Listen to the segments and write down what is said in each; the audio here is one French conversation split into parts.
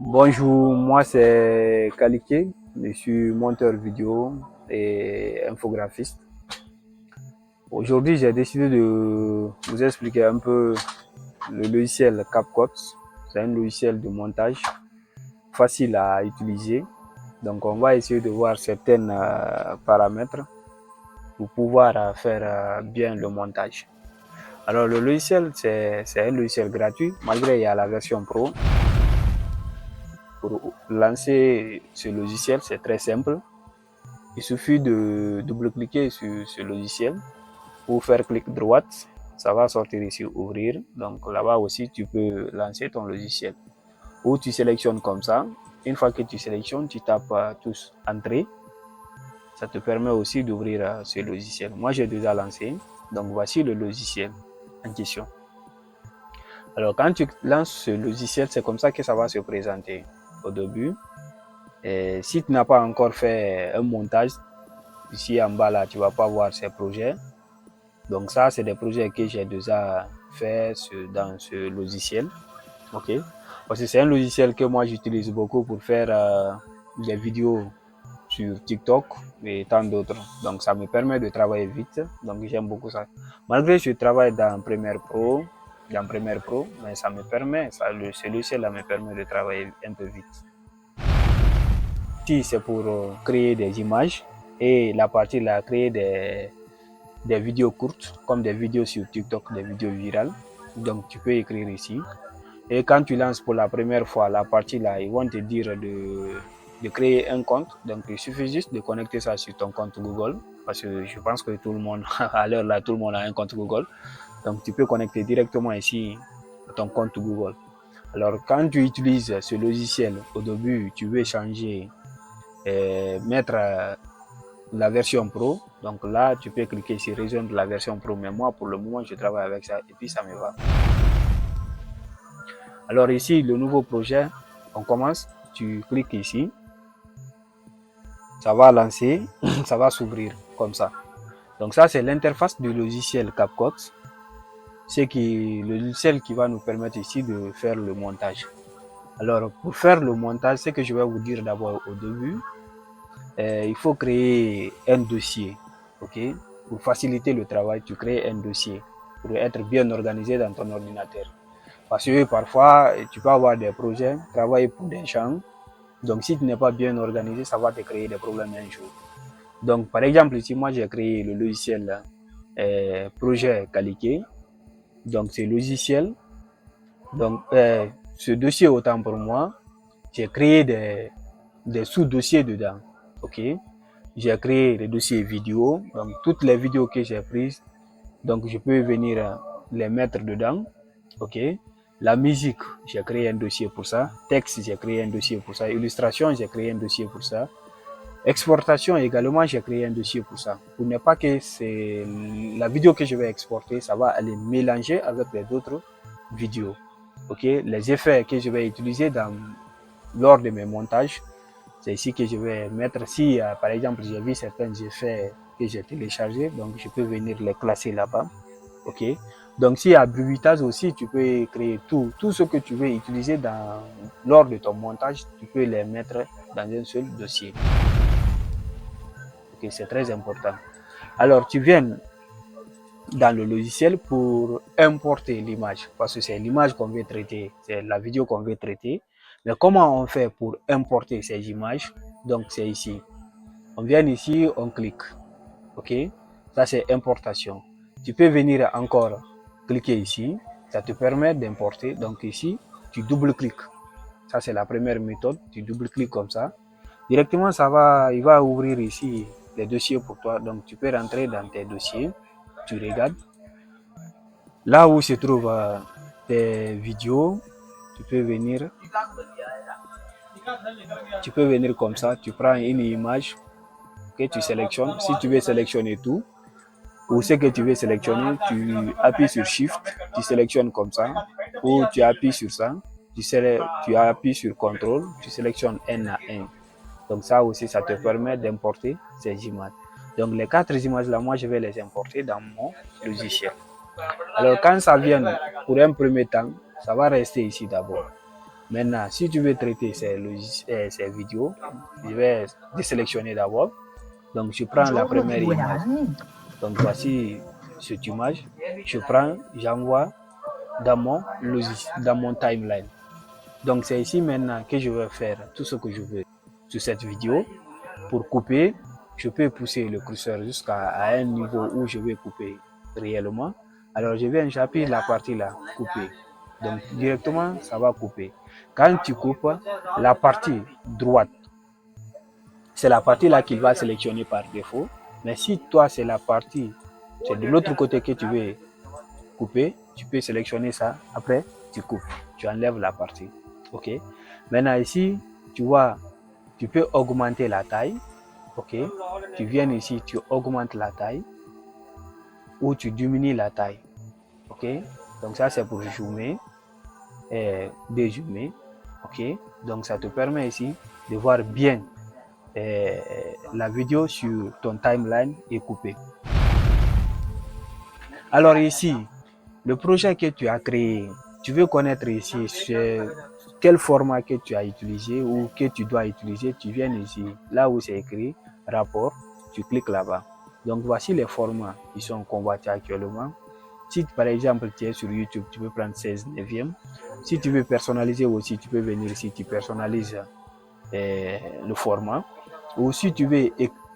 Bonjour, moi c'est Kalike, je suis monteur vidéo et infographiste. Aujourd'hui, j'ai décidé de vous expliquer un peu le logiciel CapCut. C'est un logiciel de montage facile à utiliser. Donc, on va essayer de voir certains paramètres pour pouvoir faire bien le montage. Alors, le logiciel, c'est un logiciel gratuit, malgré il y a la version pro. Pour lancer ce logiciel, c'est très simple. Il suffit de double-cliquer sur ce logiciel pour faire clic droite. Ça va sortir ici ouvrir. Donc là-bas aussi, tu peux lancer ton logiciel. Ou tu sélectionnes comme ça. Une fois que tu sélectionnes, tu tapes tous entrée. Ça te permet aussi d'ouvrir ce logiciel. Moi, j'ai déjà lancé. Donc voici le logiciel en question. Alors quand tu lances ce logiciel, c'est comme ça que ça va se présenter au début. Et si tu n'as pas encore fait un montage, ici en bas là, tu vas pas voir ces projets. Donc ça, c'est des projets que j'ai déjà fait dans ce logiciel. Ok. Parce que c'est un logiciel que moi j'utilise beaucoup pour faire des vidéos sur TikTok et tant d'autres. Donc ça me permet de travailler vite. Donc j'aime beaucoup ça. Malgré que je travaille dans Premiere Pro, mais ça me permet, ce logiciel là me permet de travailler un peu vite. Ici, c'est pour créer des images et la partie là, créer des vidéos courtes, comme des vidéos sur TikTok, des vidéos virales. Donc, tu peux écrire ici. Et quand tu lances pour la première fois la partie là, ils vont te dire de créer un compte. Donc, il suffit juste de connecter ça sur ton compte Google. Parce que je pense que tout le monde, à l'heure là, tout le monde a un compte Google. Donc, tu peux connecter directement ici ton compte Google. Alors, quand tu utilises ce logiciel, au début, tu veux changer mettre la version pro. Donc là, tu peux cliquer sur rejoindre la version pro. Mais moi, pour le moment, je travaille avec ça et puis ça me va. Alors ici, le nouveau projet, on commence. Tu cliques ici. Ça va lancer. Ça va s'ouvrir comme ça. Donc ça, c'est l'interface du logiciel CapCut. C'est le logiciel qui va nous permettre ici de faire le montage. Alors, pour faire le montage, ce que je vais vous dire d'abord au début, il faut créer un dossier, ok? Pour faciliter le travail, tu crées un dossier pour être bien organisé dans ton ordinateur. Parce que parfois, tu peux avoir des projets, travailler pour des gens. Donc, si tu n'es pas bien organisé, ça va te créer des problèmes un jour. Donc, par exemple, ici, moi, j'ai créé le logiciel projet Kalike. Donc, c'est logiciel. Donc, ce dossier, autant pour moi, j'ai créé des sous-dossiers dedans, ok? J'ai créé les dossiers vidéo, donc toutes les vidéos que j'ai prises, donc je peux venir les mettre dedans, ok. La musique, j'ai créé un dossier pour ça. Texte, j'ai créé un dossier pour ça. Illustration, j'ai créé un dossier pour ça. Exportation également, j'ai créé un dossier pour ça. Pour ne pas que c'est la vidéo que je vais exporter, ça va aller mélanger avec les autres vidéos, ok. Les effets que je vais utiliser lors de mes montages, c'est ici que je vais mettre, si par exemple j'ai vu certains effets que j'ai téléchargés, donc je peux venir les classer là-bas, ok. Donc s'il y a bruitage aussi, tu peux créer tout ce que tu veux utiliser lors de ton montage, tu peux les mettre dans un seul dossier, ok. C'est très important. Alors tu viens dans le logiciel pour importer l'image, parce que c'est l'image qu'on veut traiter, c'est la vidéo qu'on veut traiter. Mais comment on fait pour importer ces images? Donc c'est ici. On vient ici, on clique. Ok? Ça, c'est importation. Tu peux venir encore cliquer ici. Ça te permet d'importer. Donc ici, tu double-cliques. Ça, c'est la première méthode. Tu double-cliques comme ça. Directement, il va ouvrir ici les dossiers pour toi. Donc, tu peux rentrer dans tes dossiers. Tu regardes. Là où se trouvent tes vidéos, tu peux venir. Tu peux venir comme ça. Tu prends une image que tu sélectionnes. Si tu veux sélectionner tout, ou ce que tu veux sélectionner, tu appuies sur Shift, tu sélectionnes comme ça, ou tu appuies sur ça, tu appuies sur CTRL, tu sélectionnes un à un. Donc ça aussi, ça te permet d'importer ces images. Donc les 4 images là, moi je vais les importer dans mon logiciel. Alors quand ça vient pour un premier temps, ça va rester ici d'abord. Maintenant, si tu veux traiter ces vidéos, je vais désélectionner d'abord. Donc, je prends la première image. Donc, voici cette image. Je prends, j'envoie dans mon timeline. Donc, c'est ici maintenant que je vais faire tout ce que je veux sur cette vidéo. Pour couper, je peux pousser le curseur jusqu'à un niveau où je vais couper réellement. Alors, je viens, j'appuie la partie là, couper. Donc, directement, ça va couper. Quand tu coupes, la partie droite, c'est la partie là qu'il va sélectionner par défaut. Mais si toi, c'est de l'autre côté que tu veux couper, tu peux sélectionner ça. Après, tu coupes, tu enlèves la partie. OK. Maintenant, ici, tu vois, tu peux augmenter la taille. OK. Tu viens ici, tu augmentes la taille ou tu diminues la taille. OK. Donc, ça, c'est pour zoomer et dézoomer. OK. Donc, ça te permet ici de voir bien la vidéo sur ton timeline est coupée. Alors ici, le projet que tu as créé, tu veux connaître ici quel format que tu as utilisé ou que tu dois utiliser. Tu viens ici, là où c'est écrit rapport, tu cliques là-bas. Donc voici les formats qui sont convoités actuellement. Si par exemple tu es sur YouTube, tu peux prendre 16/9. Si tu veux personnaliser aussi, tu peux venir ici, tu personnalises le format. Ou si tu veux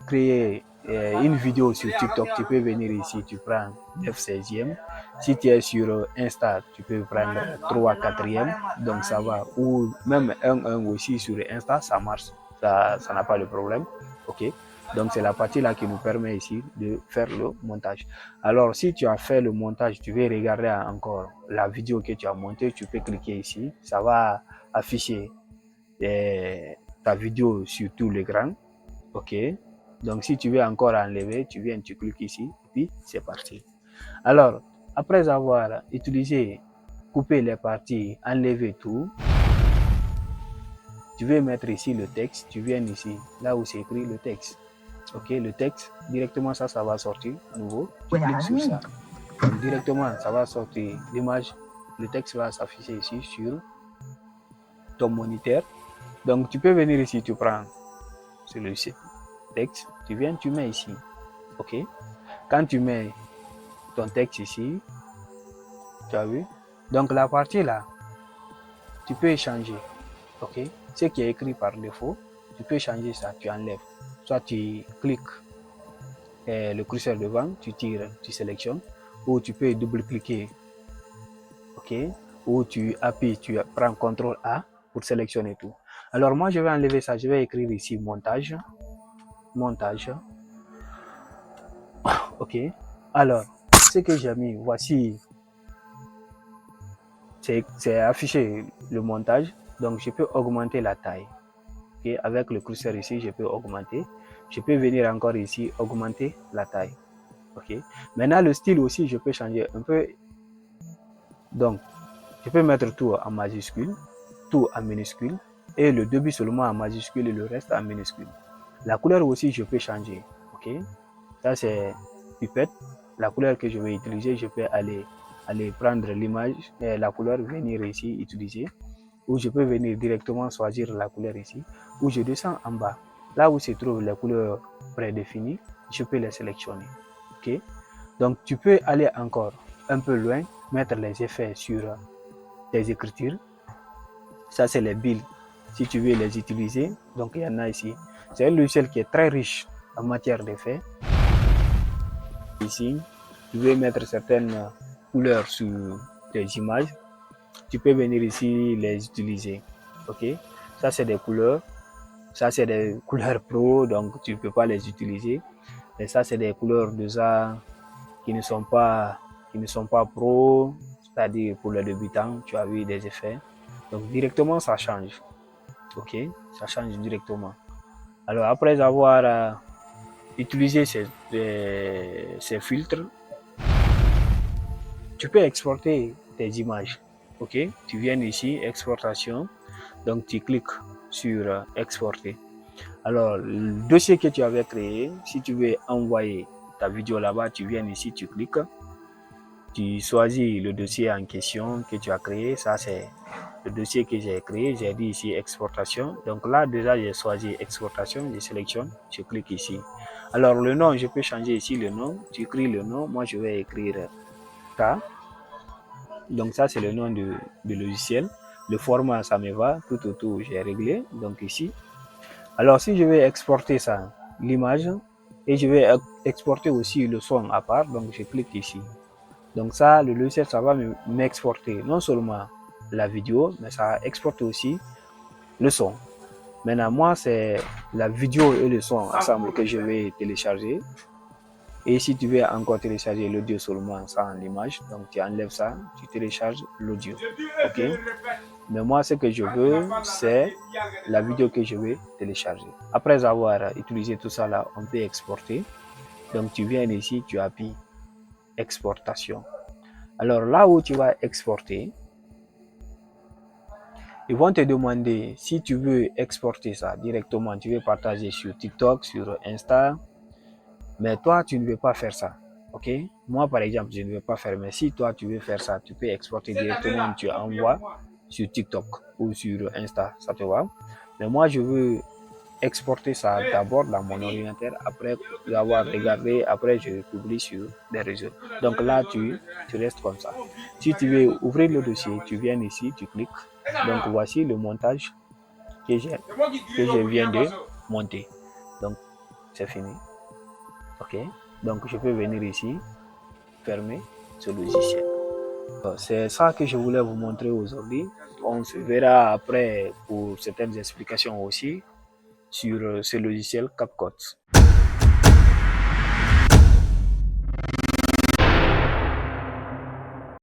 créer une vidéo sur TikTok, tu peux venir ici, tu prends 9/16. Si tu es sur Insta, tu peux prendre 3/4. Donc ça va. Ou même 1/1 aussi sur Insta, ça marche. Ça n'a pas de problème. OK. Donc c'est la partie là qui nous permet ici de faire le montage. Alors si tu as fait le montage, tu veux regarder encore la vidéo que tu as montée, tu peux cliquer ici. Ça va afficher ta vidéo sur tout l'écran. OK. Donc, si tu veux encore enlever, tu viens, tu cliques ici, et puis c'est parti. Alors, après avoir utilisé, coupé les parties, enlever tout, tu veux mettre ici le texte, tu viens ici, là où c'est écrit le texte. OK, le texte, directement ça va sortir nouveau. Tu cliques sur ça. Donc, directement, ça va sortir l'image. Le texte va s'afficher ici sur ton moniteur. Donc, tu peux venir ici, tu prends celui-ci, texte, tu viens, tu mets ici. OK. Quand tu mets ton texte ici, tu as vu? Donc, la partie là, tu peux changer. OK. Ce qui est écrit par défaut, tu peux changer ça, tu enlèves. Soit tu cliques le curseur devant, tu tires, tu sélectionnes, ou tu peux double-cliquer. OK. Ou tu appuies, tu prends CTRL A pour sélectionner tout. Alors, moi, je vais enlever ça. Je vais écrire ici montage. Montage. OK. Alors, ce que j'ai mis, voici, c'est affiché le montage. Donc, je peux augmenter la taille. Okay. Avec le curseur ici, je peux augmenter. Je peux venir encore ici, augmenter la taille. OK. Maintenant, le style aussi, je peux changer un peu. Donc, je peux mettre tout en majuscule, tout en minuscule, et le début seulement en majuscule et le reste en minuscule. La couleur aussi, je peux changer. OK. Ça, c'est pipette. La couleur que je vais utiliser, je peux aller prendre l'image, la couleur, venir ici, utiliser. Ou je peux venir directement choisir la couleur ici. Ou je descends en bas. Là où se trouvent les couleurs prédéfinies, je peux les sélectionner. OK. Donc, tu peux aller encore un peu loin, mettre les effets sur tes écritures. Ça, c'est les billes. Si tu veux les utiliser, donc il y en a ici. C'est un logiciel qui est très riche en matière d'effets. Ici, tu veux mettre certaines couleurs sur tes images. Tu peux venir ici les utiliser. OK. Ça, c'est des couleurs. Ça, c'est des couleurs pro, donc tu ne peux pas les utiliser. Et ça, c'est des couleurs déjà qui ne sont pas pro, c'est-à-dire pour les débutants, tu as vu des effets. Donc directement, ça change. OK, ça change directement. Alors après avoir utilisé ces filtres, tu peux exporter tes images. OK, tu viens ici, exportation. Donc tu cliques sur exporter. Alors, le dossier que tu avais créé, si tu veux envoyer ta vidéo là-bas, tu viens ici, tu cliques, tu choisis le dossier en question que tu as créé. Ça, c'est le dossier que j'ai créé, j'ai dit ici exportation. Donc là, déjà, j'ai choisi exportation, je sélectionne, je clique ici. Alors, le nom, je peux changer ici le nom. Tu écris le nom, moi je vais écrire K. Donc ça, c'est le nom du logiciel. Le format, ça me va, tout autour, j'ai réglé. Donc ici. Alors, si je vais exporter ça, l'image, et je vais exporter aussi le son à part, donc je clique ici. Donc ça, le logiciel, ça va m'exporter non seulement la vidéo, mais ça va exporter aussi le son. Maintenant, moi, c'est la vidéo et le son ensemble que je vais télécharger. Et si tu veux encore télécharger l'audio seulement sans l'image, donc tu enlèves ça, tu télécharges l'audio. Ok? Mais moi, ce que je veux, c'est la vidéo que je vais télécharger. Après avoir utilisé tout ça là, on peut exporter. Donc tu viens ici, tu appuies exportation. Alors là où tu vas exporter, ils vont te demander si tu veux exporter ça directement, tu veux partager sur TikTok, sur Insta, mais toi tu ne veux pas faire ça. Ok? Moi par exemple, je ne veux pas faire, mais si toi tu veux faire ça, tu peux exporter directement, tu envoies sur TikTok ou sur Insta, ça te va. Mais moi je veux exporter ça d'abord dans mon ordinateur, après avoir regardé, après je publie sur des réseaux. Donc là, tu restes comme ça. Si tu veux ouvrir le dossier, tu viens ici, tu cliques. Donc voici le montage que je viens de monter. Donc c'est fini. Ok. Donc je peux venir ici, fermer ce logiciel. C'est ça que je voulais vous montrer aujourd'hui. On se verra après pour certaines explications aussi sur ce logiciel CapCut.